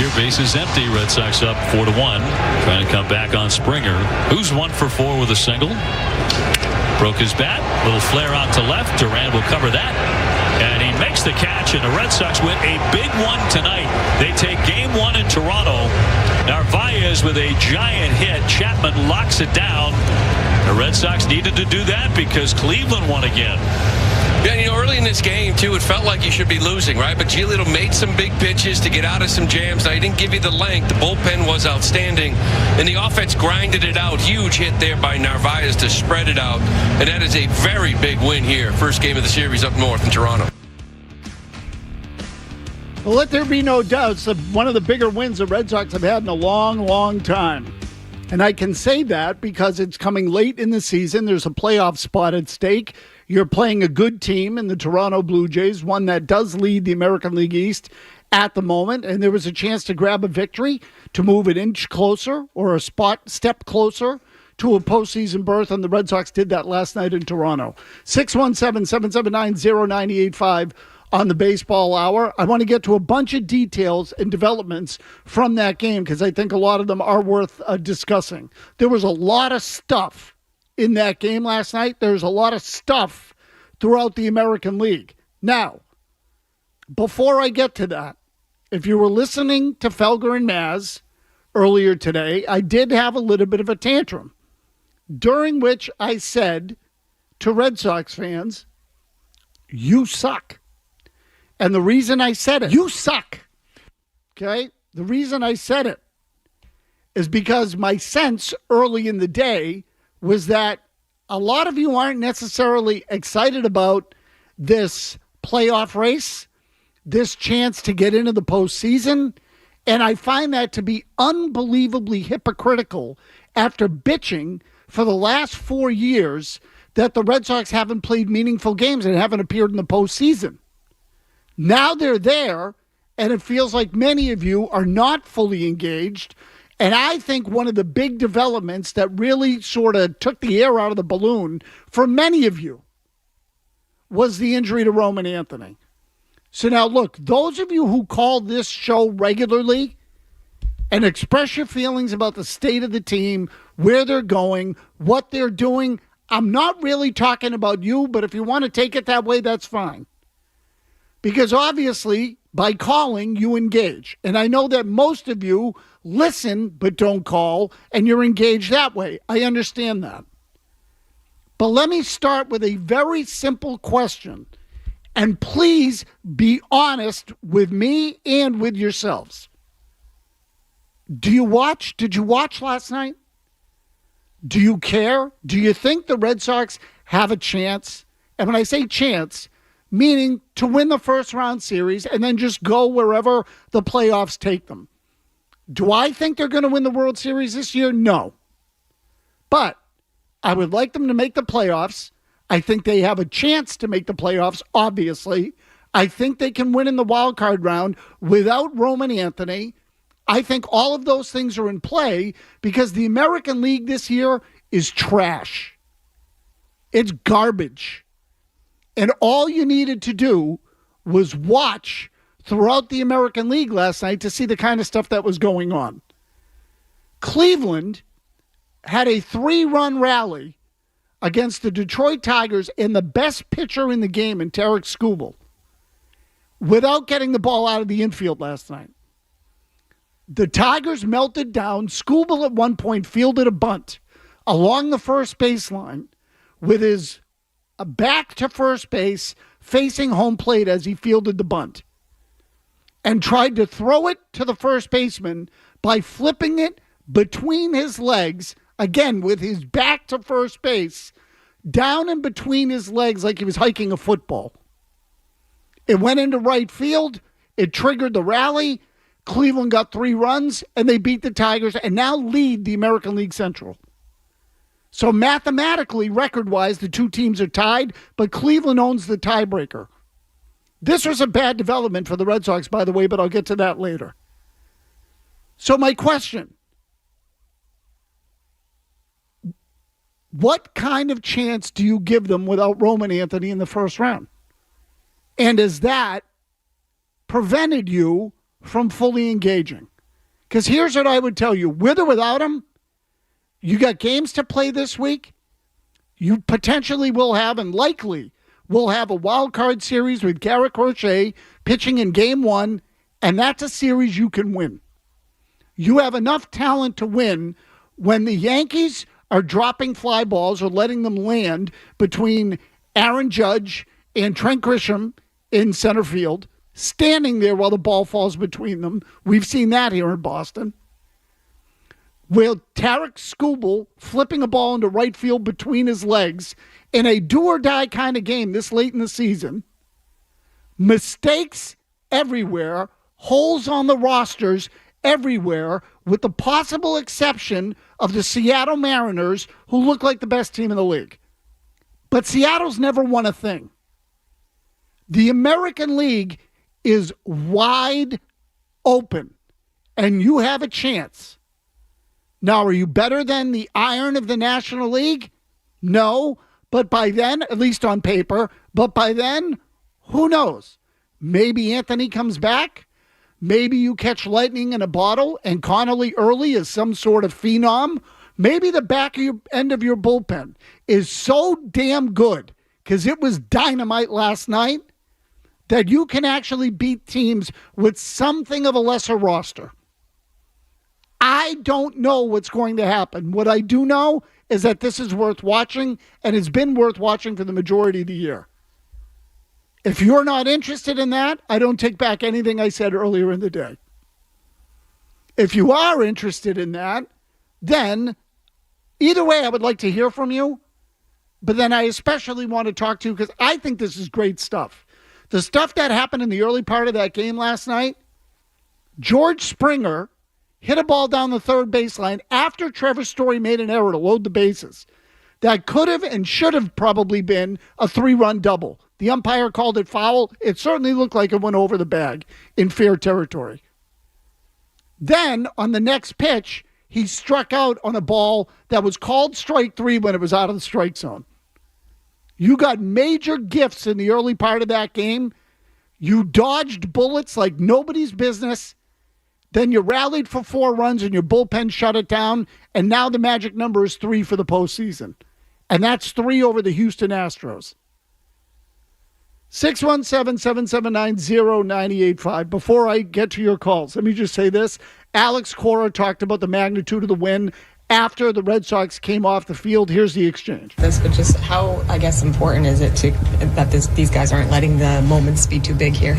here. Bases empty. Red Sox up 4-1. Trying to come back on Springer, who's 1 for 4 with a single. Broke his bat. Little flare out to left. Duran will cover that. And he makes the catch, and the Red Sox win a big one tonight. They take game 1 in Toronto. Narvaez with a giant hit. Chapman locks it down. The Red Sox needed to do that because Cleveland won again. Yeah, early in this game, too, it felt like you should be losing, right? But Giolito made some big pitches to get out of some jams. Now, he didn't give you the length. The bullpen was outstanding. And the offense grinded it out. Huge hit there by Narvaez to spread it out. And that is a very big win here. First game of the series up north in Toronto. Well, let there be no doubt, it's one of the bigger wins the Red Sox have had in a long, long time. And I can say that because it's coming late in the season. There's a playoff spot at stake. You're playing a good team in the Toronto Blue Jays, one that does lead the American League East at the moment. And there was a chance to grab a victory, to move an inch closer or a step closer to a postseason berth. And the Red Sox did that last night in Toronto. 617-779-0985 on the Baseball Hour. I want to get to a bunch of details and developments from that game because I think a lot of them are worth discussing. There was a lot of stuff in that game last night. There's a lot of stuff throughout the American League. Now, before I get to that, if you were listening to Felger and Maz earlier today, I did have a little bit of a tantrum during which I said to Red Sox fans, you suck. And the reason I said it, you suck. Okay? The reason I said it is because my sense early in the day was that a lot of you aren't necessarily excited about this playoff race, this chance to get into the postseason. And I find that to be unbelievably hypocritical after bitching for the last 4 years that the Red Sox haven't played meaningful games and haven't appeared in the postseason. Now they're there, and it feels like many of you are not fully engaged. And I think one of the big developments that really sort of took the air out of the balloon for many of you was the injury to Roman Anthony. So now, look, those of you who call this show regularly and express your feelings about the state of the team, where they're going, what they're doing, I'm not really talking about you, but if you want to take it that way, that's fine. Because obviously, by calling, you engage. And I know that most of you listen but don't call, and you're engaged that way. I understand that. But let me start with a very simple question. And please be honest with me and with yourselves. Did you watch last night? Do you care? Do you think the Red Sox have a chance? And when I say chance, meaning to win the first round series and then just go wherever the playoffs take them. Do I think they're going to win the World Series this year? No. But I would like them to make the playoffs. I think they have a chance to make the playoffs, obviously. I think they can win in the wild card round without Roman Anthony. I think all of those things are in play because the American League this year is trash. It's garbage. And all you needed to do was watch throughout the American League last night to see the kind of stuff that was going on. Cleveland had a 3-run rally against the Detroit Tigers and the best pitcher in the game in Tarik Skubal without getting the ball out of the infield last night. The Tigers melted down. Skubal at one point fielded a bunt along the first baseline with his back to first base, facing home plate as he fielded the bunt, and tried to throw it to the first baseman by flipping it between his legs, again with his back to first base, down in between his legs like he was hiking a football. It went into right field. It triggered the rally. Cleveland got 3 runs, and they beat the Tigers and now lead the American League Central. So mathematically, record-wise, the two teams are tied, but Cleveland owns the tiebreaker. This was a bad development for the Red Sox, by the way, but I'll get to that later. So my question, what kind of chance do you give them without Roman Anthony in the first round? And has that prevented you from fully engaging? Because here's what I would tell you. With or without him, you got games to play this week. You potentially will have, and likely will have, a wild card series with Garrett Crochet pitching in game 1, and that's a series you can win. You have enough talent to win when the Yankees are dropping fly balls or letting them land between Aaron Judge and Trent Grisham in center field, standing there while the ball falls between them. We've seen that here in Boston. Will Tarek Skubal flipping a ball into right field between his legs in a do-or-die kind of game this late in the season. Mistakes everywhere, holes on the rosters everywhere, with the possible exception of the Seattle Mariners, who look like the best team in the league. But Seattle's never won a thing. The American League is wide open, and you have a chance. Now, are you better than the iron of the National League? No, but by then, at least on paper, but by then, who knows? Maybe Anthony comes back. Maybe you catch lightning in a bottle and Connolly Early is some sort of phenom. Maybe the back of your end of your bullpen is so damn good, because it was dynamite last night, that you can actually beat teams with something of a lesser roster. I don't know what's going to happen. What I do know is that this is worth watching, and it's been worth watching for the majority of the year. If you're not interested in that, I don't take back anything I said earlier in the day. If you are interested in that, then either way, I would like to hear from you. But then I especially want to talk to you because I think this is great stuff. The stuff that happened in the early part of that game last night, George Springer hit a ball down the third baseline after Trevor Story made an error to load the bases. That could have and should have probably been a 3-run double. The umpire called it foul. It certainly looked like it went over the bag in fair territory. Then, on the next pitch, he struck out on a ball that was called strike 3 when it was out of the strike zone. You got major gifts in the early part of that game. You dodged bullets like nobody's business. Then you rallied for 4 runs and your bullpen shut it down. And now the magic number is 3 for the postseason. And that's 3 over the Houston Astros. 617-779-0985. Before I get to your calls, let me just say this. Alex Cora talked about the magnitude of the win after the Red Sox came off the field. Here's the exchange. But just how, I guess, important is it that these guys aren't letting the moments be too big here?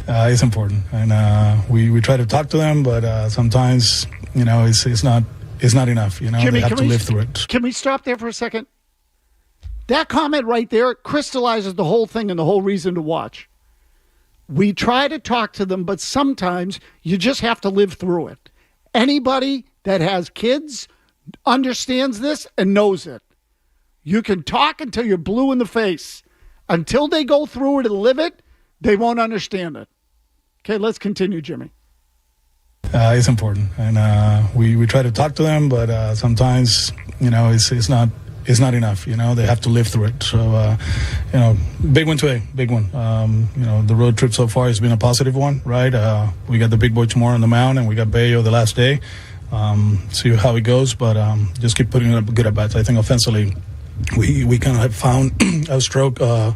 It's important, and we try to talk to them, but sometimes, it's not enough. Jimmy, they have to live through it. Can we stop there for a second? That comment right there crystallizes the whole thing and the whole reason to watch. We try to talk to them, but sometimes you just have to live through it. Anybody that has kids understands this and knows it. You can talk until you're blue in the face. Until they go through it and live it, they won't understand it. Okay, let's continue, Jimmy. It's important, and we try to talk to them, but sometimes, it's not enough. They have to live through it. So, big one today, big one. The road trip so far has been a positive one, right? We got the big boy tomorrow on the mound, and we got Bayo the last day. See how it goes, but just keep putting up good at bats. I think offensively, we kind of have found a stroke, a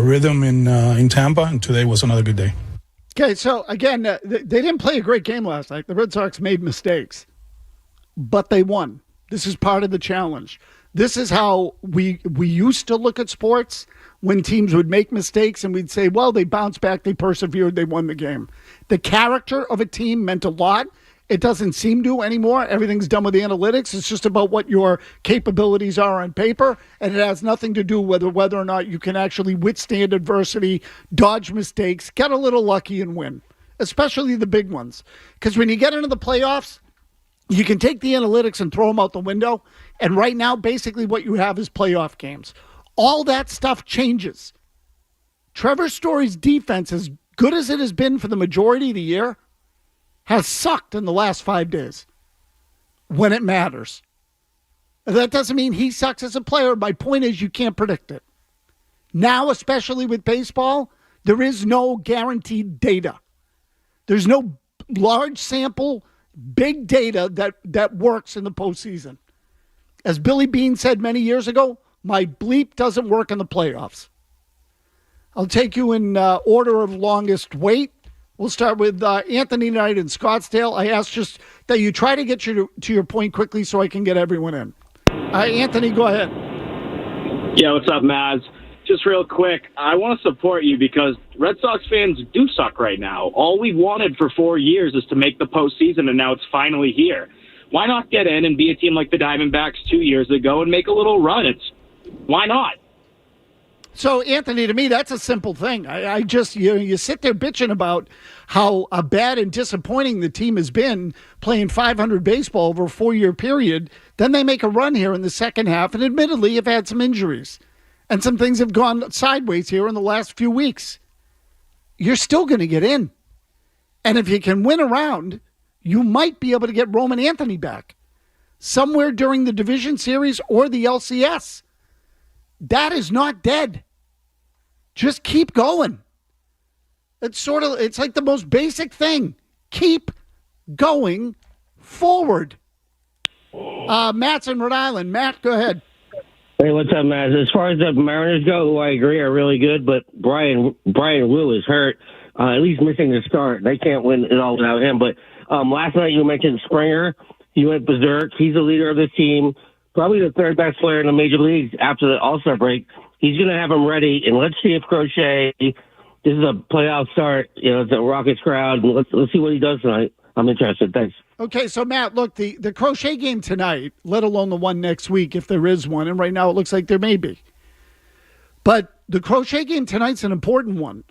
rhythm in Tampa, and today was another good day. Okay, so again, they didn't play a great game last night. The Red Sox made mistakes, but they won. This is part of the challenge. This is how we used to look at sports when teams would make mistakes and we'd say, well, they bounced back, they persevered, they won the game. The character of a team meant a lot. It doesn't seem to anymore. Everything's done with analytics. It's just about what your capabilities are on paper, and it has nothing to do with whether or not you can actually withstand adversity, dodge mistakes, get a little lucky and win, especially the big ones. Because when you get into the playoffs, you can take the analytics and throw them out the window, and right now, basically what you have is playoff games. All that stuff changes. Trevor Story's defense, as good as it has been for the majority of the year, has sucked in the last 5 days when it matters. That doesn't mean he sucks as a player. My point is you can't predict it. Now, especially with baseball, there is no guaranteed data. There's no large sample, big data that works in the postseason. As Billy Beane said many years ago, my bleep doesn't work in the playoffs. I'll take you in order of longest wait. We'll start with Anthony Knight in Scottsdale. I ask just that you try to get to your point quickly so I can get everyone in. Anthony, go ahead. Yeah, what's up, Maz? Just real quick, I want to support you because Red Sox fans do suck right now. All we've wanted for 4 years is to make the postseason, and now it's finally here. Why not get in and be a team like the Diamondbacks 2 years ago and make a little run? Why not? So, Anthony, to me, that's a simple thing. I just, you sit there bitching about how bad and disappointing the team has been playing 500 baseball over a 4-year period. Then they make a run here in the second half, and admittedly have had some injuries. And some things have gone sideways here in the last few weeks. You're still going to get in. And if you can win a round, you might be able to get Roman Anthony back somewhere during the division series or the LCS. That is not dead. Just keep going. It's like the most basic thing. Keep going forward. Matt's in Rhode Island. Matt, go ahead. Hey, what's up, Matt? As far as the Mariners go, who I agree are really good, but Brian Wu is hurt, at least missing the start. They can't win it all without him. But last night you mentioned Springer. He went berserk. He's the leader of this team. Probably the third best player in the major leagues after the All-Star break. He's going to have him ready, and let's see if Crochet, this is a playoff start, it's a Rockets crowd, and let's see what he does tonight. I'm interested. Thanks. Okay, so Matt, look, the Crochet game tonight, let alone the one next week, if there is one, and right now it looks like there may be. But the Crochet game tonight's an important one.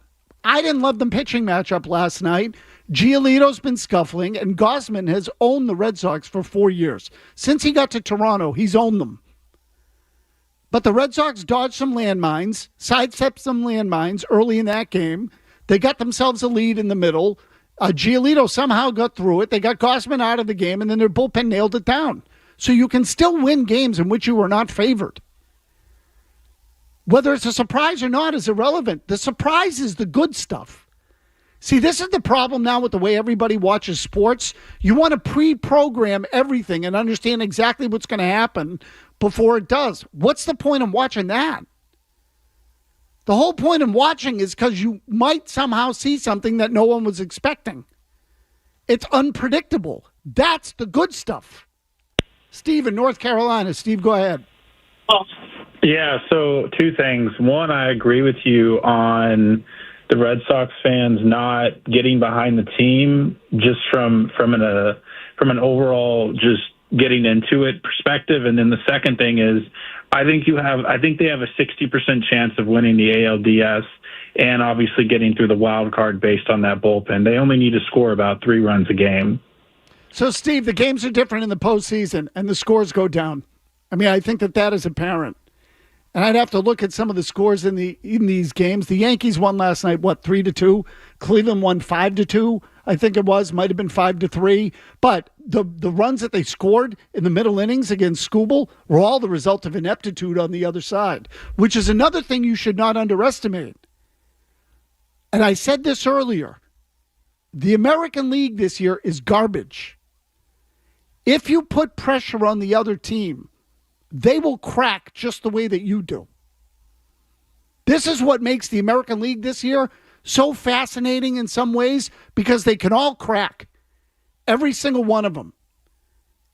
I didn't love the pitching matchup last night. Giolito's been scuffling, and Gausman has owned the Red Sox for 4 years. Since he got to Toronto, he's owned them. But the Red Sox dodged some landmines, sidestepped some landmines early in that game. They got themselves a lead in the middle. Giolito somehow got through it. They got Gausman out of the game, and then their bullpen nailed it down. So you can still win games in which you were not favored. Whether it's a surprise or not is irrelevant. The surprise is the good stuff. See, this is the problem now with the way everybody watches sports. You want to pre-program everything and understand exactly what's going to happen before it does. What's the point of watching that? The whole point of watching is because you might somehow see something that no one was expecting. It's unpredictable. That's the good stuff. Steve in North Carolina. Steve, go ahead. Yeah, so two things. One, I agree with you on the Red Sox fans not getting behind the team just from an overall just getting into it perspective. And then the second thing is I think they have a 60% chance of winning the ALDS and obviously getting through the wild card based on that bullpen. They only need to score about 3 runs a game. So, Steve, the games are different in the postseason and the scores go down. I mean, I think that is apparent. And I'd have to look at some of the scores in these games. The Yankees won last night, 3-2? Cleveland won 5-2, I think it was. Might have been 5-3. But the runs that they scored in the middle innings against Skubal were all the result of ineptitude on the other side, which is another thing you should not underestimate. And I said this earlier. The American League this year is garbage. If you put pressure on the other team, they will crack just the way that you do. This is what makes the American League this year so fascinating in some ways, because they can all crack. Every single one of them.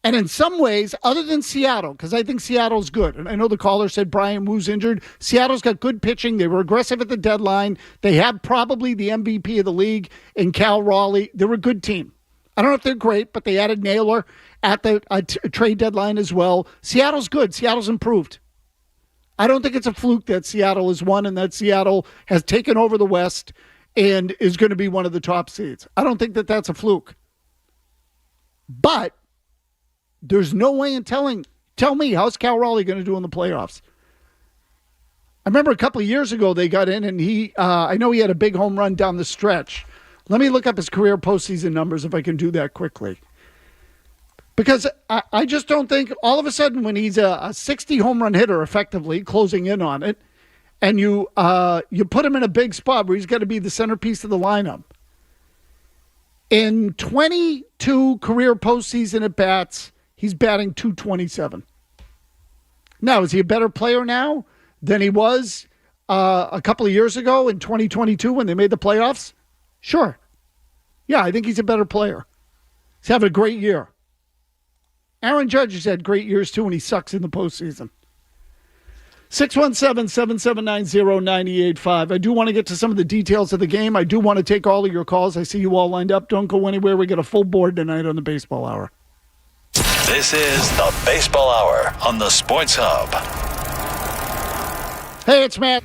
And in some ways, other than Seattle, because I think Seattle's good. And I know the caller said Brian Wu's injured. Seattle's got good pitching. They were aggressive at the deadline. They have probably the MVP of the league in Cal Raleigh. They're a good team. I don't know if they're great, but they added Naylor at the trade deadline as well. Seattle's good. Seattle's improved. I don't think it's a fluke that Seattle has won and that Seattle has taken over the West and is going to be one of the top seeds. I don't think that that's a fluke. But there's no way in tell me, how's Cal Raleigh going to do in the playoffs? I remember a couple of years ago they got in and I know he had a big home run down the stretch. Let me look up his career postseason numbers if I can do that quickly. Because I just don't think all of a sudden when he's a 60 home run hitter effectively closing in on it, and you put him in a big spot where he's got to be the centerpiece of the lineup, In 22 career postseason at-bats, he's batting .227. Now, is he a better player now than he was a couple of years ago in 2022 when they made the playoffs? Sure. Yeah, I think he's a better player. He's having a great year. Aaron Judge has had great years too, and he sucks in the postseason. 617-779-0985. I do want to get to some of the details of the game. I do want to take all of your calls. I see you all lined up. Don't go anywhere. We got a full board tonight on the Baseball Hour. This is the Baseball Hour on the Sports Hub. Hey, it's Matt.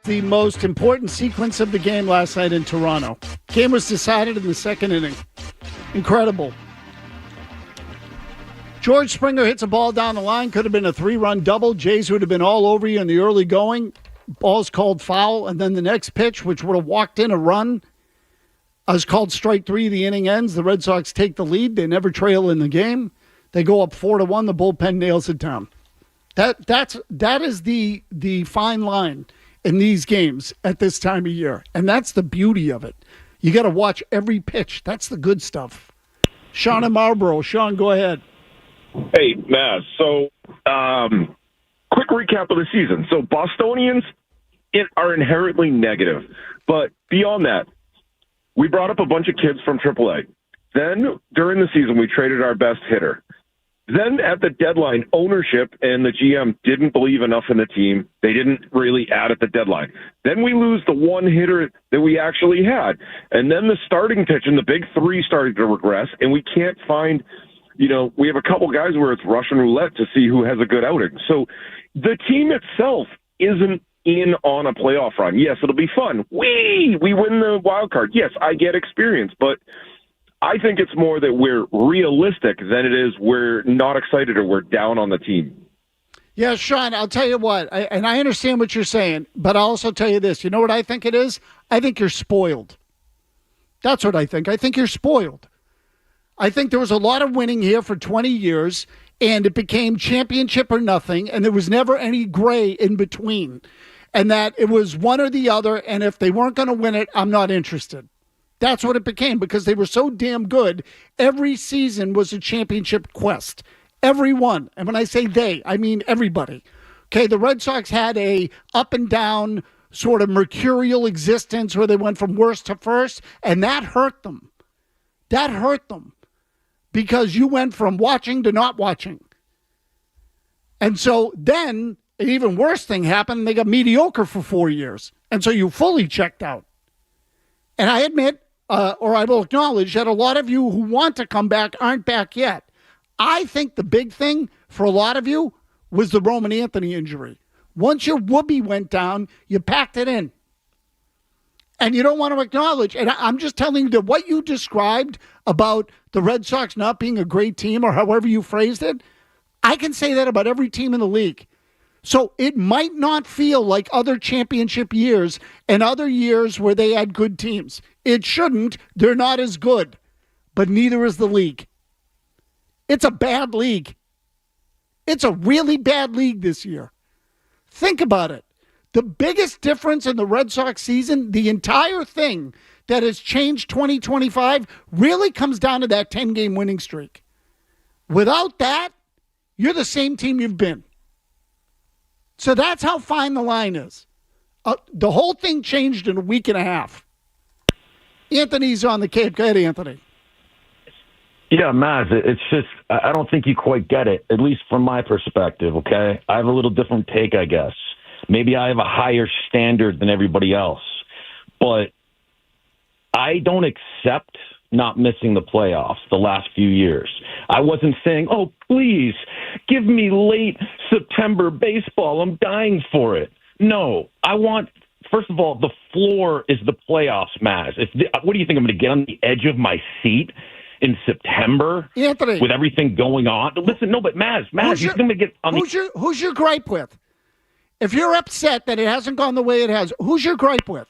The most important sequence of the game last night in Toronto. Game was decided in the second inning. Incredible. George Springer hits a ball down the line. Could have been a 3-run double. Jays would have been all over you in the early going. Ball's called foul. And then the next pitch, which would have walked in a run, is called strike 3. The inning ends. The Red Sox take the lead. They never trail in the game. They go up 4-1. The bullpen nails it down. That is the fine line in these games at this time of year, and that's the beauty of it. You got to watch every pitch. That's the good stuff. Sean in Marlboro. Sean, go ahead. Hey, Maz. So, quick recap of the season. So, Bostonians are inherently negative, but beyond that, we brought up a bunch of kids from AAA. Then, during the season, we traded our best hitter. Then at the deadline, ownership and the GM didn't believe enough in the team. They didn't really add at the deadline. Then we lose the one hitter that we actually had. And then the starting pitch and the big three started to regress, and we can't find, we have a couple guys where it's Russian roulette to see who has a good outing. So the team itself isn't in on a playoff run. Yes, it'll be fun. We win the wild card. Yes, I get experience, but I think it's more that we're realistic than it is we're not excited or we're down on the team. Yeah, Sean, I'll tell you what, and I understand what you're saying, but I'll also tell you this. You know what I think it is? I think you're spoiled. That's what I think. I think you're spoiled. I think there was a lot of winning here for 20 years, and it became championship or nothing, and there was never any gray in between, and that it was one or the other, and if they weren't going to win it, I'm not interested. That's what it became because they were so damn good. Every season was a championship quest. Every one. And when I say they, I mean everybody. Okay, the Red Sox had a up and down sort of mercurial existence where they went from worst to first, and that hurt them. That hurt them because you went from watching to not watching. And so then an even worse thing happened. They got mediocre for 4 years. And so you fully checked out. And I admit, or I will acknowledge that a lot of you who want to come back aren't back yet. I think the big thing for a lot of you was the Roman Anthony injury. Once your whoopee went down, you packed it in. And you don't want to acknowledge, and I'm just telling you that what you described about the Red Sox not being a great team or however you phrased it, I can say that about every team in the league. So it might not feel like other championship years and other years where they had good teams. It shouldn't. They're not as good. But neither is the league. It's a bad league. It's a really bad league this year. Think about it. The biggest difference in the Red Sox season, the entire thing that has changed 2025, really comes down to that 10-game winning streak. Without that, you're the same team you've been. So that's how fine the line is. The whole thing changed in a week and a half. Anthony's on the Cape. Go ahead, Anthony. Yeah, Maz, it's just, I don't think you quite get it, at least from my perspective, okay? I have a little different take, I guess. Maybe I have a higher standard than everybody else. But I don't accept not missing the playoffs the last few years. I wasn't saying, oh, please, give me late September baseball. I'm dying for it. No, I want, first of all, the floor is the playoffs, Maz. What do you think? I'm going to get on the edge of my seat in September, Anthony, with everything going on? Listen, no, but Maz, you're going to get on who's your gripe with? If you're upset that it hasn't gone the way it has, who's your gripe with?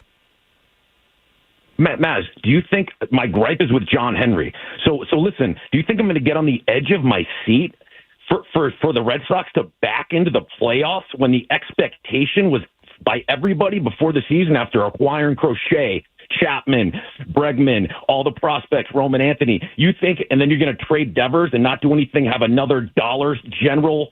Maz, do you think my gripe is with John Henry? So listen, do you think I'm going to get on the edge of my seat for the Red Sox to back into the playoffs when the expectation was by everybody before the season after acquiring Crochet, Chapman, Bregman, all the prospects, Roman Anthony? You think, and then you're going to trade Devers and not do anything, have another Dollars General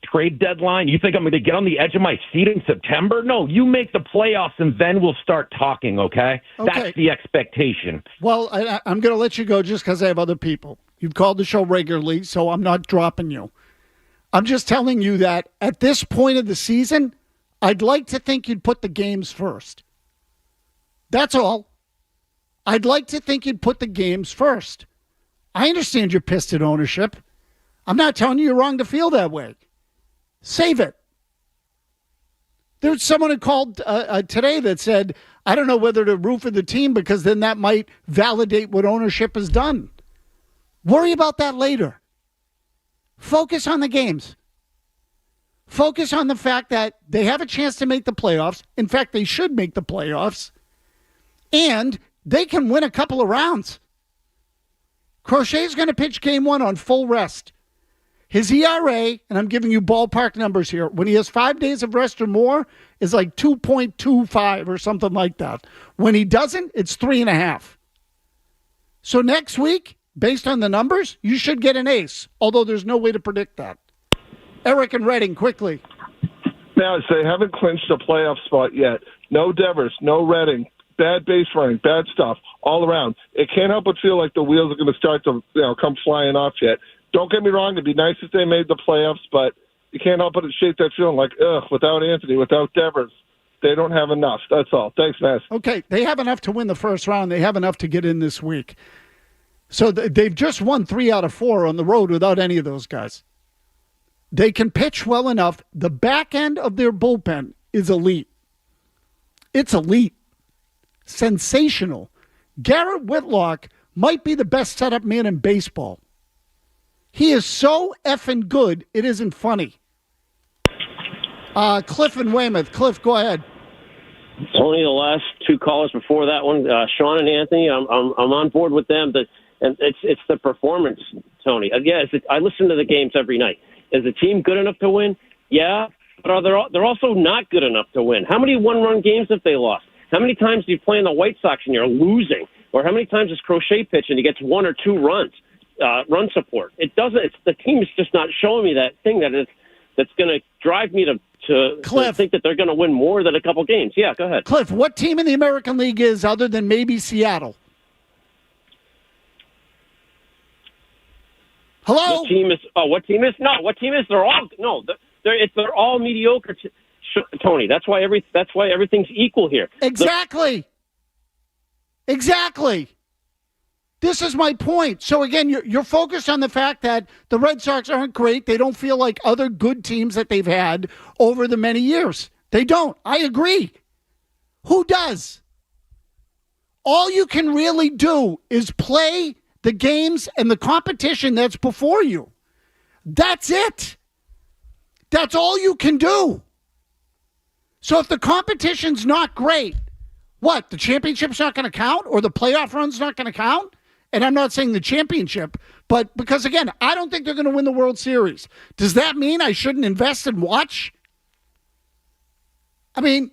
trade deadline? You think I'm going to get on the edge of my seat in September? No, you make the playoffs and then we'll start talking, okay? That's the expectation. Well, I'm going to let you go just because I have other people. You've called the show regularly, so I'm not dropping you. I'm just telling you that at this point of the season, I'd like to think you'd put the games first. That's all. I'd like to think you'd put the games first. I understand you're pissed at ownership. I'm not telling you you're wrong to feel that way. Save it. There's someone who called today that said, I don't know whether to root for the team because then that might validate what ownership has done. Worry about that later. Focus on the games. Focus on the fact that they have a chance to make the playoffs. In fact, they should make the playoffs. And they can win a couple of rounds. Crochet's going to pitch game one on full rest. His ERA, and I'm giving you ballpark numbers here, when he has 5 days of rest or more, is like 2.25 or something like that. When he doesn't, it's 3.5. So next week, based on the numbers, you should get an ace, although there's no way to predict that. Eric and Redding, quickly. Now, they haven't clinched a playoff spot yet. No Devers, no Redding, bad base running, bad stuff all around. It can't help but feel like the wheels are going to start to come flying off yet. Don't get me wrong, it'd be nice if they made the playoffs, but you can't help but shape that feeling like, without Anthony, without Devers, they don't have enough. That's all. Thanks, Matt. Okay, they have enough to win the first round. They have enough to get in this week. So they've just won 3 out of 4 on the road without any of those guys. They can pitch well enough. The back end of their bullpen is elite. It's elite. Sensational. Garrett Whitlock might be the best setup man in baseball. He is so effing good, it isn't funny. Cliff and Weymouth. Cliff, go ahead. Only the last 2 callers before that one, Sean and Anthony. I'm on board with them. And it's the performance, Tony. I listen to the games every night. Is the team good enough to win? Yeah, but they're also not good enough to win. How many one-run games have they lost? How many times do you play in the White Sox and you're losing? Or how many times does Crochet pitch and he gets 1 or 2 runs, run support? It doesn't. The team is just not showing me that thing that's going to drive me to think that they're going to win more than a couple games. Yeah, go ahead. Cliff, what team in the American League is other than maybe Seattle? Hello? What team is? What team is? No, what team is? They're all mediocre. Tony, that's why everything's equal here. Exactly. This is my point. So again, you're focused on the fact that the Red Sox aren't great. They don't feel like other good teams that they've had over the many years. They don't. I agree. Who does? All you can really do is play the games and the competition that's before you. That's it. That's all you can do. So if the competition's not great, what, the championship's not going to count or the playoff run's not going to count? And I'm not saying the championship, but because, again, I don't think they're going to win the World Series. Does that mean I shouldn't invest and watch? I mean,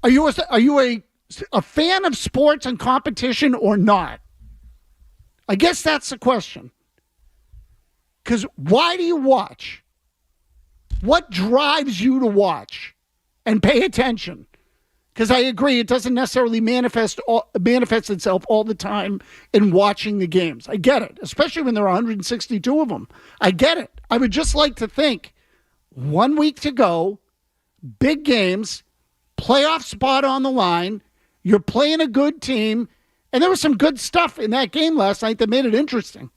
are you a fan of sports and competition or not? I guess that's the question. Because why do you watch? What drives you to watch and pay attention? Because I agree, it doesn't necessarily manifest itself all the time in watching the games. I get it, especially when there are 162 of them. I get it. I would just like to think 1 week to go, big games, playoff spot on the line, you're playing a good team, and there was some good stuff in that game last night that made it interesting.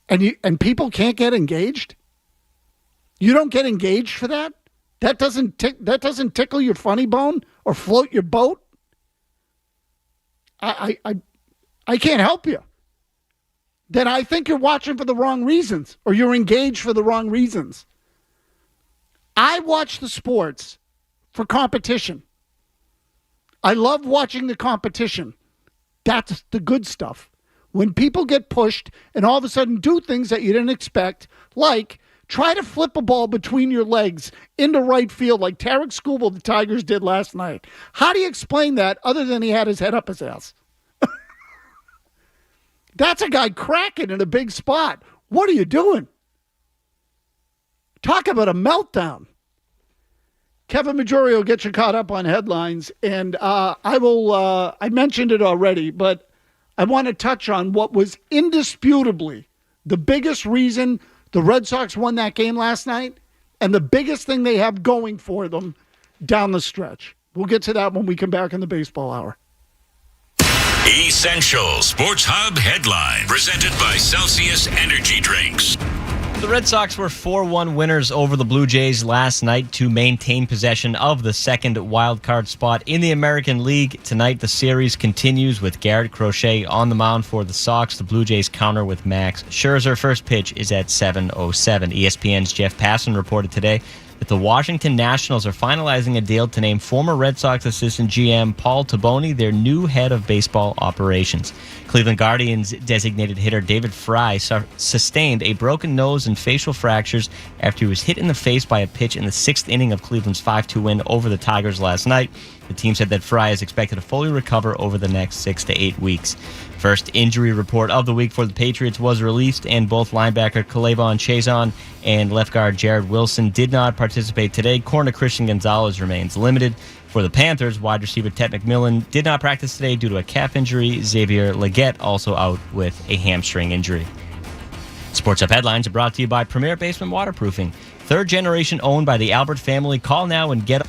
And people can't get engaged? You don't get engaged for that? That doesn't tickle your funny bone or float your boat? I can't help you. Then I think you're watching for the wrong reasons or you're engaged for the wrong reasons. I watch the sports for competition. I love watching the competition. That's the good stuff. When people get pushed and all of a sudden do things that you didn't expect, like try to flip a ball between your legs into right field like Tarek Skubal, the Tigers, did last night. How do you explain that other than he had his head up his ass? That's a guy cracking in a big spot. What are you doing? Talk about a meltdown. Kevin Majori will get you caught up on headlines, and I mentioned it already, but I want to touch on what was indisputably the biggest reason the Red Sox won that game last night and the biggest thing they have going for them down the stretch. We'll get to that when we come back in the baseball hour. Essential Sports Hub headline presented by Celsius Energy Drinks. The Red Sox were 4-1 winners over the Blue Jays last night to maintain possession of the second wildcard spot in the American League. Tonight, the series continues with Garrett Crochet on the mound for the Sox. The Blue Jays counter with Max Scherzer. First pitch is at 7:07. ESPN's Jeff Passan reported today that the Washington Nationals are finalizing a deal to name former Red Sox assistant GM Paul Taboni their new head of baseball operations. Cleveland Guardians designated hitter David Fry sustained a broken nose and facial fractures after he was hit in the face by a pitch in the 6th inning of Cleveland's 5-2 win over the Tigers last night. The team said that Fry is expected to fully recover over the next 6 to 8 weeks. First injury report of the week for the Patriots was released, and both linebacker K'Lavon Chaisson and left guard Jared Wilson did not participate today. Corner Christian Gonzalez remains limited. For the Panthers, wide receiver Ted McMillan did not practice today due to a calf injury. Xavier Legette also out with a hamstring injury. Sports Up headlines are brought to you by Premier Basement Waterproofing. 3rd generation owned by the Albert family. Call now and get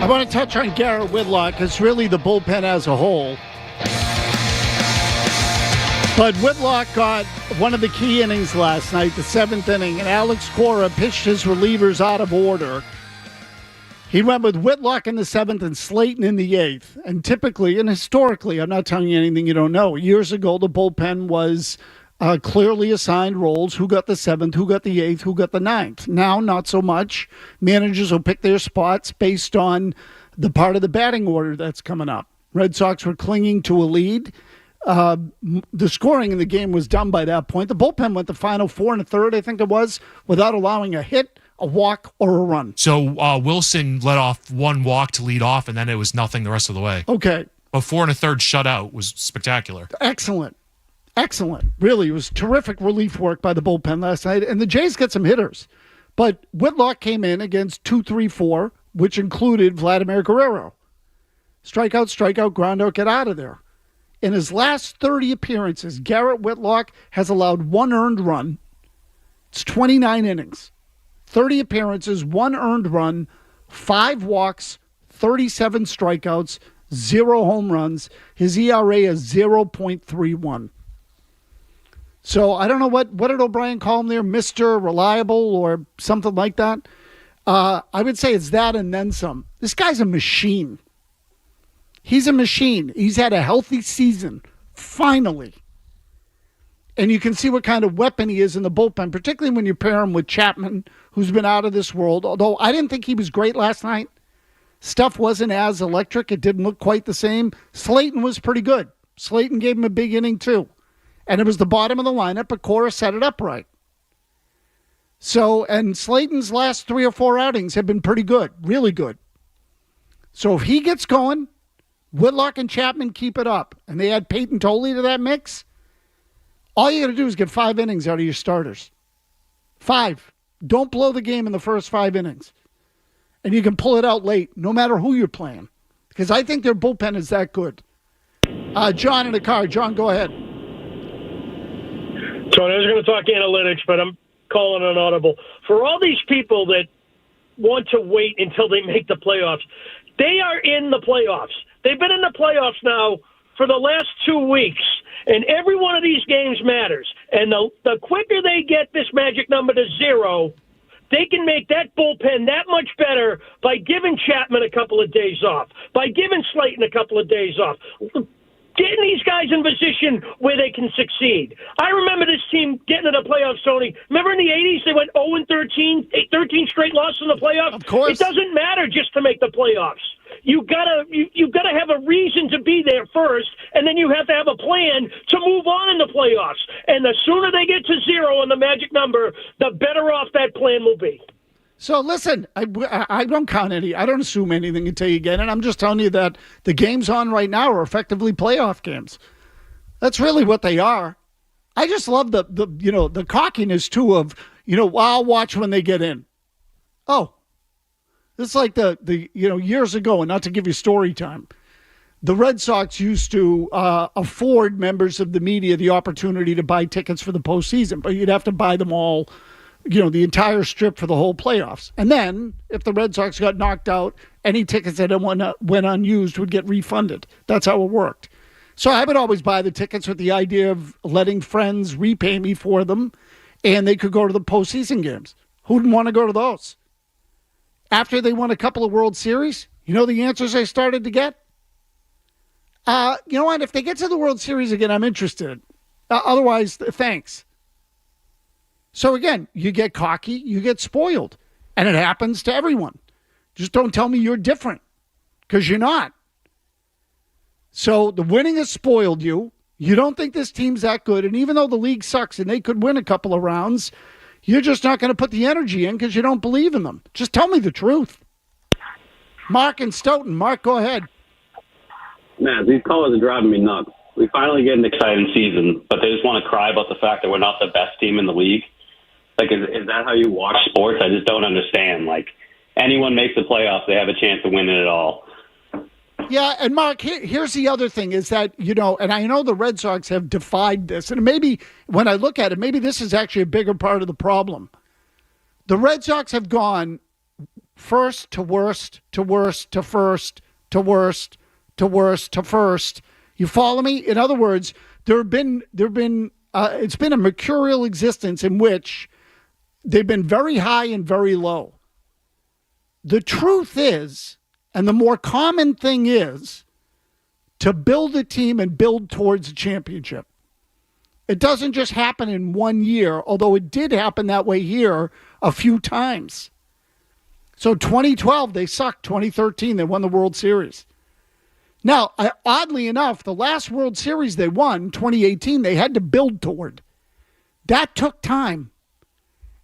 I want to touch on Garrett Whitlock. It's really the bullpen as a whole. But Whitlock got one of the key innings last night, the 7th inning, and Alex Cora pitched his relievers out of order. He went with Whitlock in the 7th and Slayton in the 8th. And typically and historically, I'm not telling you anything you don't know, years ago the bullpen was clearly assigned roles. Who got the 7th, who got the 8th, who got the 9th. Now, not so much. Managers will pick their spots based on the part of the batting order that's coming up. Red Sox were clinging to a lead. The scoring in the game was done by that point. The bullpen went the final 4 1/3, I think it was, without allowing a hit, a walk, or a run. So Wilson let off one walk to lead off, and then it was nothing the rest of the way. Okay. A 4 1/3 shutout was spectacular. Excellent. Really, it was terrific relief work by the bullpen last night. And the Jays got some hitters. But Whitlock came in against 2-3-4, which included Vladimir Guerrero. Strikeout, ground out, get out of there. In his last 30 appearances, Garrett Whitlock has allowed 1 earned run. It's 29 innings. 30 appearances, 1 earned run, 5 walks, 37 strikeouts, 0 home runs. His ERA is 0.31. So I don't know what did O'Brien call him there, Mr. Reliable or something like that. I would say it's that and then some. This guy's a machine. He's a machine. He's had a healthy season, finally. And you can see what kind of weapon he is in the bullpen, particularly when you pair him with Chapman, who's been out of this world. Although I didn't think he was great last night. Stuff wasn't as electric. It didn't look quite the same. Slayton was pretty good. Slayton gave him a big inning, too. And it was the bottom of the lineup, but Cora set it up right. So, and Slayton's last 3 or 4 outings have been pretty good, really good. So if he gets going, Whitlock and Chapman keep it up, and they add Peyton Tolley to that mix, all you got to do is get 5 innings out of your starters. 5. Don't blow the game in the first 5 innings. And you can pull it out late, no matter who you're playing. Because I think their bullpen is that good. John in the car. John, go ahead. Tony, I was going to talk analytics, but I'm calling an audible. For all these people that want to wait until they make the playoffs, they are in the playoffs. They've been in the playoffs now for the last 2 weeks, and every one of these games matters. And the quicker they get this magic number to 0, they can make that bullpen that much better by giving Chapman a couple of days off, by giving Slayton a couple of days off, getting these guys in position where they can succeed. I remember this team getting to the playoffs, Tony. Remember in the 80s they went 0-13, 13 straight losses in the playoffs? Of course. It doesn't matter just to make the playoffs. You gotta have a reason to be there first, and then you have to have a plan to move on in the playoffs. And the sooner they get to 0 on the magic number, the better off that plan will be. So listen, I don't count I don't assume anything until you get it. I'm just telling you that the games on right now are effectively playoff games. That's really what they are. I just love the cockiness too of, I'll watch when they get in. Oh, this is like the years ago, and not to give you story time, the Red Sox used to afford members of the media the opportunity to buy tickets for the postseason, but you'd have to buy them all, the entire strip for the whole playoffs. And then if the Red Sox got knocked out, any tickets that went unused would get refunded. That's how it worked. So I would always buy the tickets with the idea of letting friends repay me for them, and they could go to the postseason games. Who wouldn't want to go to those? After they won a couple of World Series, the answers I started to get? You know what? If they get to the World Series again, I'm interested. Otherwise, thanks. So again, you get cocky, you get spoiled. And it happens to everyone. Just don't tell me you're different, because you're not. So the winning has spoiled you. You don't think this team's that good. And even though the league sucks and they could win a couple of rounds, you're just not going to put the energy in because you don't believe in them. Just tell me the truth. Mark and Stoughton. Mark, go ahead. Man, these callers are driving me nuts. We finally get an exciting season, but they just want to cry about the fact that we're not the best team in the league. Like, is that how you watch sports? I just don't understand. Like, anyone makes the playoffs, they have a chance to win it all. Yeah, and Mark, here's the other thing is that, and I know the Red Sox have defied this, and maybe when I look at it, maybe this is actually a bigger part of the problem. The Red Sox have gone first to worst to worst to first to worst to worst to first. You follow me? In other words, it's been a mercurial existence in which they've been very high and very low. The truth is, and the more common thing is, to build a team and build towards a championship. It doesn't just happen in 1 year, although it did happen that way here a few times. So 2012, they sucked. 2013, they won the World Series. Now, oddly enough, the last World Series they won, 2018, they had to build toward. That took time.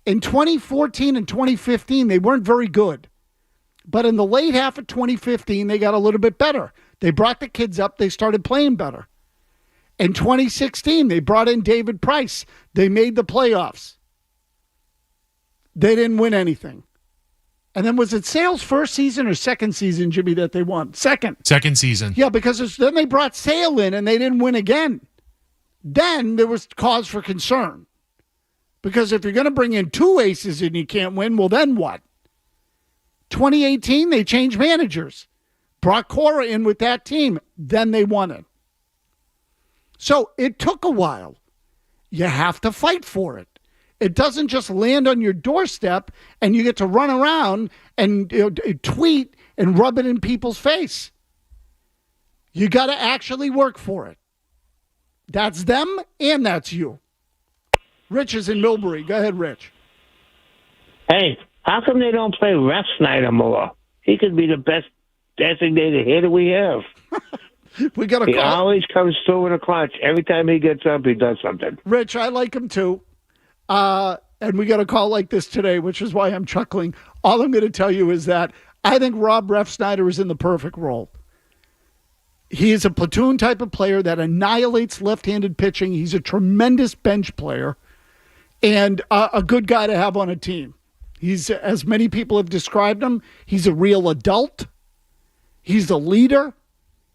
In 2014 and 2015, they weren't very good. But in the late half of 2015, they got a little bit better. They brought the kids up. They started playing better. In 2016, they brought in David Price. They made the playoffs. They didn't win anything. And then was it Sale's first season or second season, Jimmy, that they won? Second season. Yeah, because then they brought Sale in and they didn't win again. Then there was cause for concern. Because if you're going to bring in two aces and you can't win, well, then what? 2018, they changed managers. Brought Cora in with that team. Then they won it. So it took a while. You have to fight for it. It doesn't just land on your doorstep and you get to run around and tweet and rub it in people's face. You got to actually work for it. That's them and that's you. Rich is in Millbury. Go ahead, Rich. Hey, how come they don't play Refsnyder more? He could be the best designated hitter we have. We got He always comes through in a clutch. Every time he gets up, he does something. Rich, I like him too. And we got a call like this today, which is why I'm chuckling. All I'm going to tell you is that I think Rob Refsnyder is in the perfect role. He is a platoon type of player that annihilates left-handed pitching. He's a tremendous bench player and a good guy to have on a team. He's, as many people have described him, he's a real adult. He's a leader.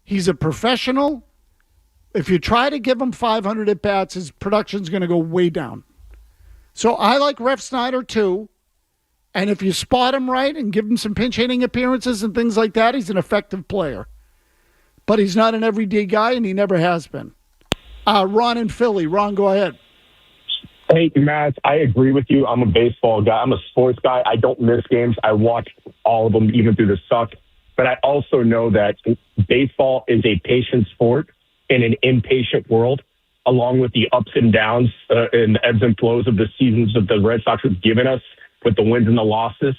He's a professional. If you try to give him 500 at-bats, his production's going to go way down. So I like Refsnyder too. And if you spot him right and give him some pinch hitting appearances and things like that, he's an effective player. But he's not an everyday guy, and he never has been. Ron in Philly. Ron, go ahead. Hey, Matt, I agree with you. I'm a baseball guy. I'm a sports guy. I don't miss games. I watch all of them, even through the suck. But I also know that baseball is a patient sport in an impatient world, along with the ups and downs and the ebbs and flows of the seasons that the Red Sox have given us with the wins and the losses.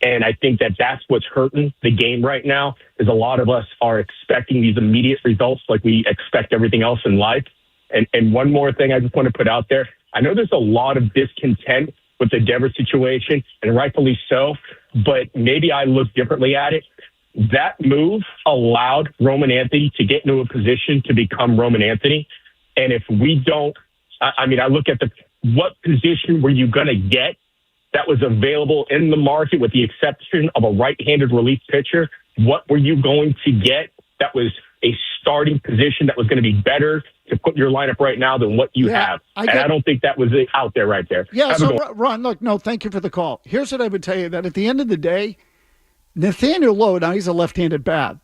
And I think that that's what's hurting the game right now, is a lot of us are expecting these immediate results like we expect everything else in life. And one more thing I just want to put out there. I know there's a lot of discontent with the Devers situation, and rightfully so, but maybe I look differently at it. That move allowed Roman Anthony to get into a position to become Roman Anthony. And if we don't, I look at what position were you going to get that was available in the market with the exception of a right-handed relief pitcher? What were you going to get that was a starting position that was going to be better to put in your lineup right now than what you have? I don't think that was out there right there. Yeah, so Ron, look, no, thank you for the call. Here's what I would tell you, that at the end of the day, Nathaniel Lowe, now he's a left-handed bat.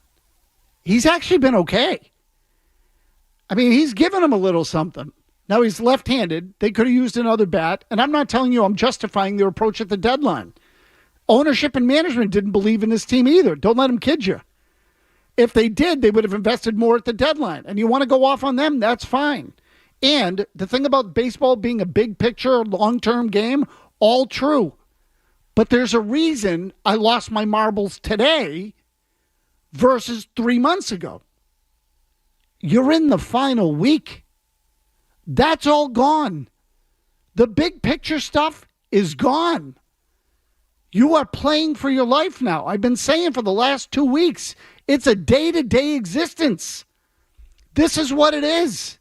He's actually been okay. I mean, he's given him a little something. Now he's left-handed. They could have used another bat. And I'm not telling you I'm justifying their approach at the deadline. Ownership and management didn't believe in this team either. Don't let them kid you. If they did, they would have invested more at the deadline. And you want to go off on them, that's fine. And the thing about baseball being a big picture, long-term game, all true. But there's a reason I lost my marbles today versus 3 months ago. You're in the final week. That's all gone. The big picture stuff is gone. You are playing for your life now. I've been saying for the last 2 weeks, it's a day-to-day existence. This is what it is.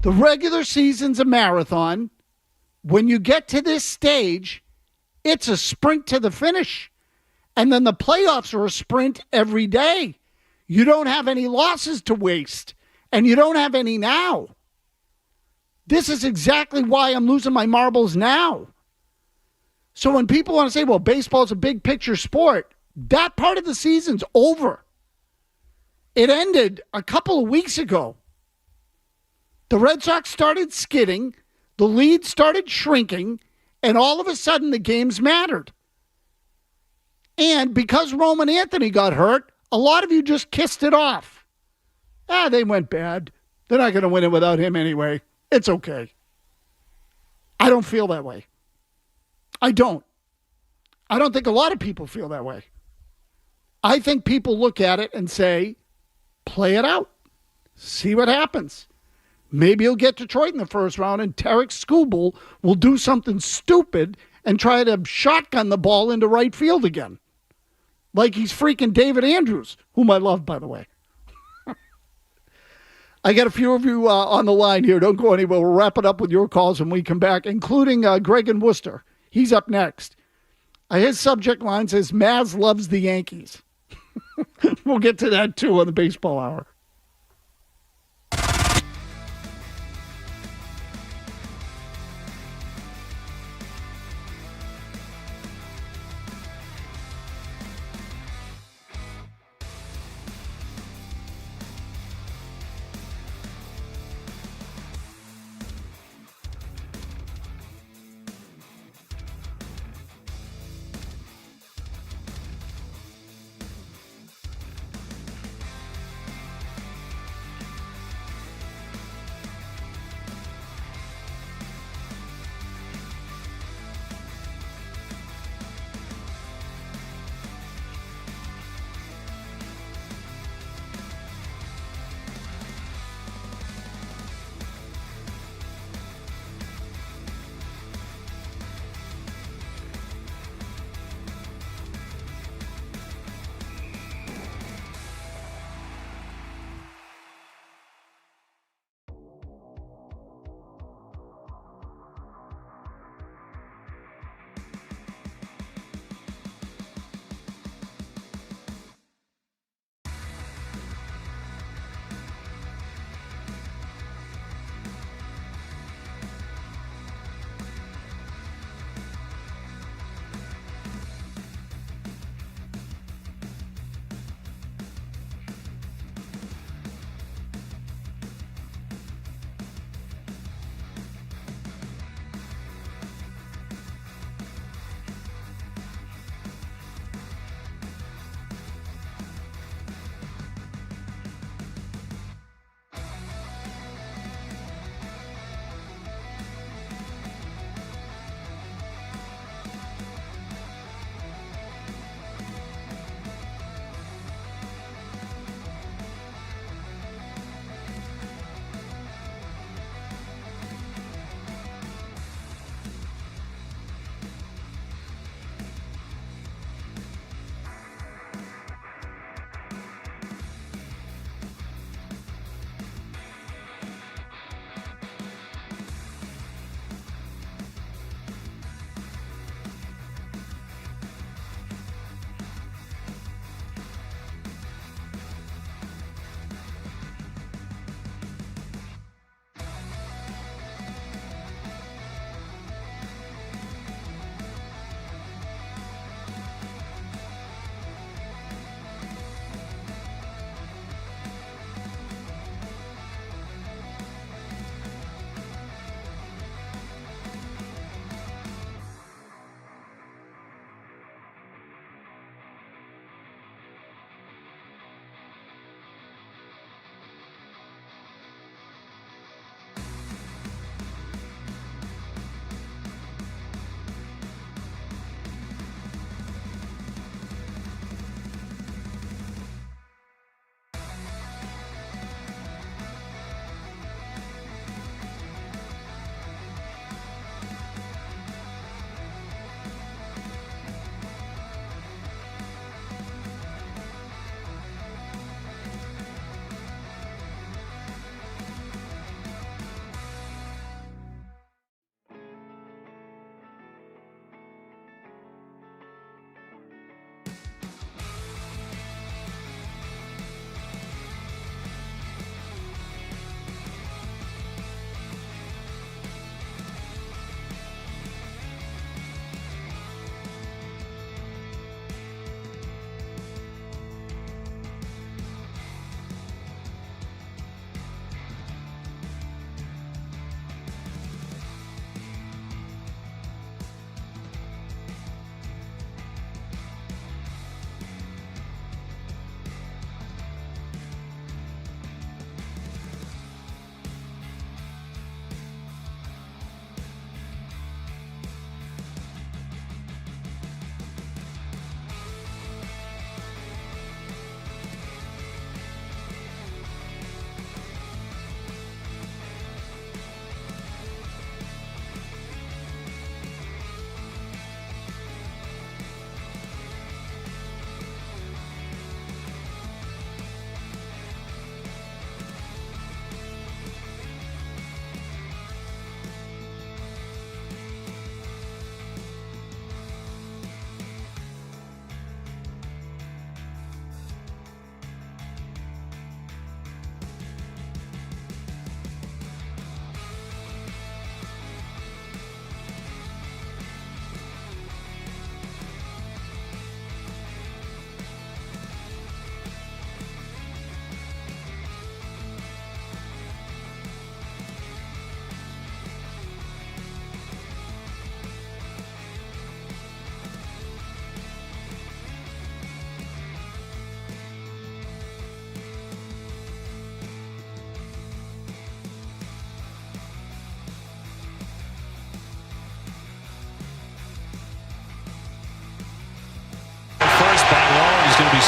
The regular season's a marathon. When you get to this stage, it's a sprint to the finish. And then the playoffs are a sprint every day. You don't have any losses to waste. And you don't have any now. This is exactly why I'm losing my marbles now. So when people want to say, well, baseball's a big picture sport, that part of the season's over. It ended a couple of weeks ago. The Red Sox started skidding, the lead started shrinking, and all of a sudden the games mattered. And because Roman Anthony got hurt, a lot of you just kissed it off. They went bad. They're not going to win it without him anyway. It's okay. I don't feel that way. I don't think a lot of people feel that way. I think people look at it and say, play it out. See what happens. Maybe he'll get Detroit in the first round and Tarek Skubal will do something stupid and try to shotgun the ball into right field again. Like he's freaking David Andrews, whom I love, by the way. I got a few of you on the line here. Don't go anywhere. We'll wrap it up with your calls when we come back, including Greg in Worcester. He's up next. His subject line says, Maz loves the Yankees. We'll get to that, too, on the Baseball Hour.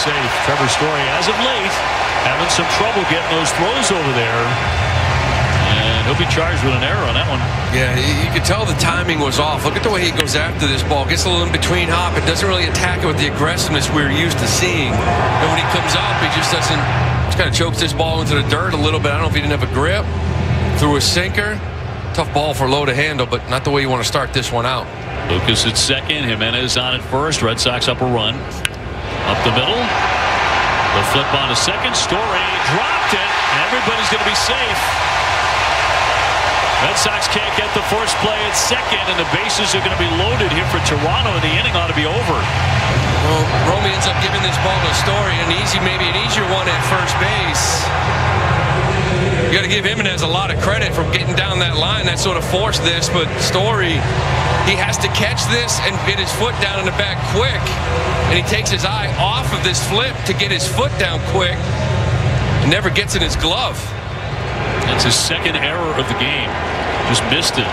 safe. Trevor Story, as of late, having some trouble getting those throws over there. And he'll be charged with an error on that one. Yeah, you can tell the timing was off. Look at the way he goes after this ball. Gets a little in between hop. It doesn't really attack it with the aggressiveness we're used to seeing. And when he comes up, he just doesn't. Just kind of chokes this ball into the dirt a little bit. I don't know if he didn't have a grip. Threw a sinker. Tough ball for Lowe to handle, but not the way you want to start this one out. Lucas at second. Jimenez on at first. Red Sox up a run. Up the middle. The flip on to second. Story dropped it. And everybody's going to be safe. Red Sox can't get the force play at second, and the bases are going to be loaded here for Toronto, and the inning ought to be over. Well, Romy ends up giving this ball to Story, maybe an easier one at first base. You got to give Jimenez a lot of credit for getting down that line. That sort of forced this, but Story, he has to catch this and get his foot down in the back quick. And he takes his eye off of this flip to get his foot down quick. It never gets in his glove. That's his second error of the game. Just missed it.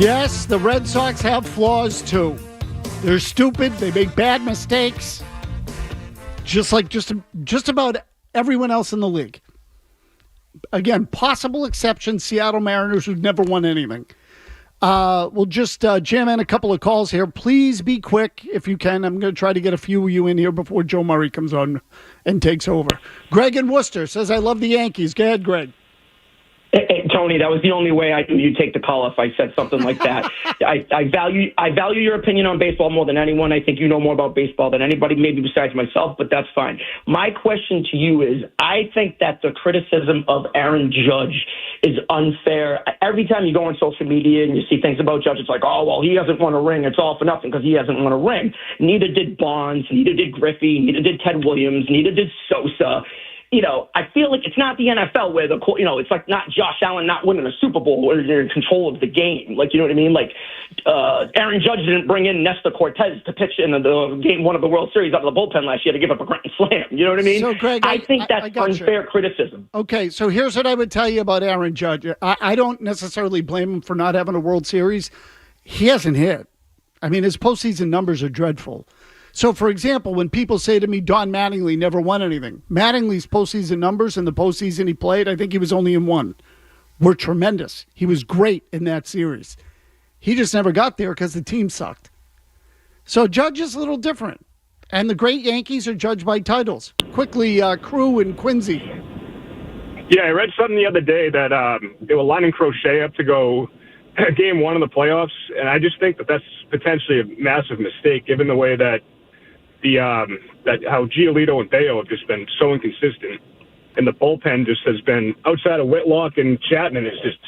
Yes, the Red Sox have flaws too. They're stupid. They make bad mistakes. Just like just about everyone else in the league. Again, possible exception, Seattle Mariners, who've never won anything. We'll just jam in a couple of calls here. Please be quick if you can. I'm going to try to get a few of you in here before Joe Murray comes on and takes over. Greg in Worcester says, I love the Yankees. Go ahead, Greg. Hey, Tony, that was the only way I knew you'd take the call if I said something like that. I value your opinion on baseball more than anyone. I think you know more about baseball than anybody, maybe besides myself, but that's fine. My question to you is, I think that the criticism of Aaron Judge is unfair. Every time you go on social media and you see things about Judge, it's like, oh, well, he hasn't won a ring. It's all for nothing because he hasn't won a ring. Neither did Bonds, neither did Griffey, neither did Ted Williams, neither did Sosa. You know, I feel like it's not the NFL where it's like not Josh Allen not winning a Super Bowl where they're in control of the game. Like, you know what I mean? Like, Aaron Judge didn't bring in Nestor Cortez to pitch in the game one of the World Series out of the bullpen last year to give up a grand slam. You know what I mean? So, Greg, I think that's unfair criticism. Okay, so here's what I would tell you about Aaron Judge. I don't necessarily blame him for not having a World Series. He hasn't hit. I mean, his postseason numbers are dreadful. So, for example, when people say to me, Don Mattingly never won anything, Mattingly's postseason numbers in the postseason he played, I think he was only in one, were tremendous. He was great in that series. He just never got there because the team sucked. So Judge is a little different. And the great Yankees are judged by titles. Quickly, Crew and Quincy. Yeah, I read something the other day that they were lining Crochet up to go game one of the playoffs, and I just think that that's potentially a massive mistake given the way that how Giolito and Theo have just been so inconsistent, and the bullpen just has been, outside of Whitlock and Chapman, it's just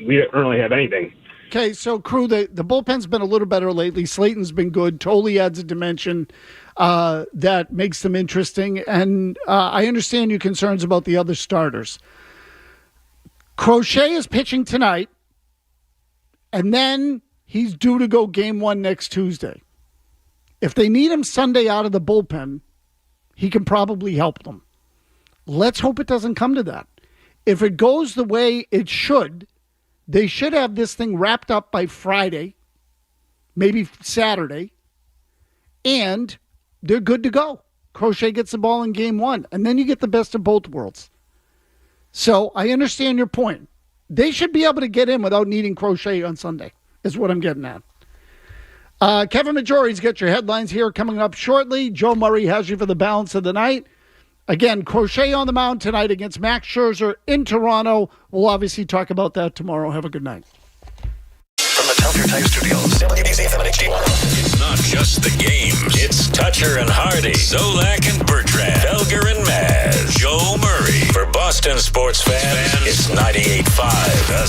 we don't really have anything. Okay, so Crew, the bullpen's been a little better lately. Slayton's been good. Tolley adds a dimension that makes them interesting, and I understand your concerns about the other starters. Crochet is pitching tonight, and then he's due to go game one next Tuesday. If they need him Sunday out of the bullpen, he can probably help them. Let's hope it doesn't come to that. If it goes the way it should, they should have this thing wrapped up by Friday, maybe Saturday, and they're good to go. Crochet gets the ball in game one, and then you get the best of both worlds. So I understand your point. They should be able to get in without needing Crochet on Sunday, is what I'm getting at. Kevin Majori's got your headlines here coming up shortly. Joe Murray has you for the balance of the night. Again, Crochet on the mound tonight against Max Scherzer in Toronto. We'll obviously talk about that tomorrow. Have a good night. From the Telfair Type Studios, WBC FM and HD1. It's not just the games. It's Toucher and Hardy, Zolak and Bertrand, Felger and Maz, Joe Murray. For Boston sports fans, it's 98.5.